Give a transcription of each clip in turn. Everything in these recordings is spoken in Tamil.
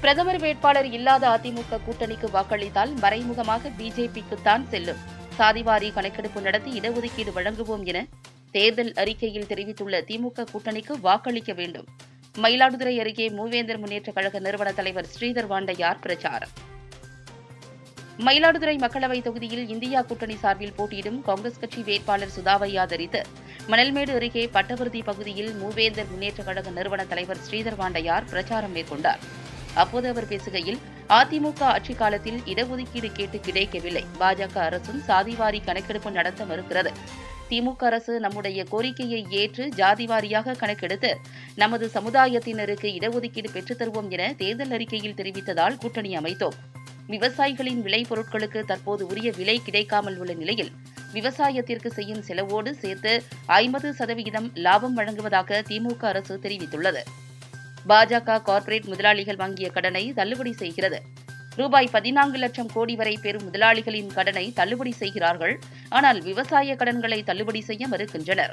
பிரதமர் வேட்பாளர் இல்லாத அதிமுக கூட்டணிக்கு வாக்களித்தால் மறைமுகமாக பிஜேபிக்குத்தான் செல்லும். சாதிவாரி கணக்கெடுப்பு நடத்தி இடஒதுக்கீடு வழங்குவோம் என தேர்தல் அறிக்கையில் தெரிவித்துள்ள திமுக கூட்டணிக்கு வாக்களிக்க வேண்டும். மயிலாடுதுறை அருகே மூவேந்தர் முன்னேற்றக் கழக நிறுவன தலைவர் ஸ்ரீதர் வாண்டையார் பிரச்சாரம். மயிலாடுதுறை மக்களவைத் தொகுதியில் இந்தியா கூட்டணி சார்பில் போட்டியிடும் காங்கிரஸ் கட்சி வேட்பாளர் சுதாவை ஆதரித்து மணல்மேடு அருகே பட்டவர்த்தி பகுதியில் மூவேந்தர் முன்னேற்றக் கழக நிறுவன தலைவர் ஸ்ரீதர் வாண்டையார் பிரச்சாரம் மேற்கொண்டார். அப்போது அவர் பேசுகையில், அதிமுக ஆட்சிக் காலத்தில் இடஒதுக்கீடு கேட்டு கிடைக்கவில்லை. பாஜக அரசும் சாதிவாரி கணக்கெடுப்பு நடத்த மறுக்கிறது. திமுக அரசு நம்முடைய கோரிக்கையை ஏற்று ஜாதிவாரியாக கணக்கெடுத்து நமது சமுதாயத்தினருக்கு இடஒதுக்கீடு பெற்றுத் தருவோம் என தேர்தல் அறிக்கையில் தெரிவித்ததால் கூட்டணி அமைத்தோம். விவசாயிகளின் விளை பொருட்களுக்கு தற்போது உரிய விலை கிடைக்காமல் உள்ள நிலையில் விவசாயத்திற்கு செய்யும் செலவோடு சேர்த்து 50% லாபம் வழங்குவதாக திமுக அரசு தெரிவித்துள்ளது. பாஜக கார்ப்பரேட் முதலாளிகள் வாங்கிய கடனை தள்ளுபடி செய்கிறது. ரூபாய் 14 லட்சம் கோடி வரை பெறும் முதலாளிகளின் கடனை தள்ளுபடி செய்கிறார்கள். ஆனால் விவசாய கடன்களை தள்ளுபடி செய்ய மறுக்கின்றனர்.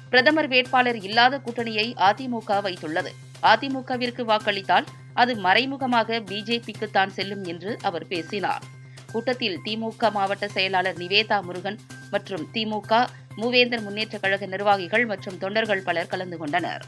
பிரதமர் வேட்பாளர் இல்லாத கூட்டணியை அதிமுக வைத்துள்ளது. அதிமுகவிற்கு வாக்களித்தால் அது மறைமுகமாக பிஜேபிக்குத்தான் செல்லும் என்று அவர் பேசினார். கூட்டத்தில் திமுக மாவட்ட செயலாளர் நிவேதா முருகன் மற்றும் திமுக மூவேந்தர் முன்னேற்றக் கழக நிர்வாகிகள் மற்றும் தொண்டர்கள் பலர் கலந்து கொண்டனர்.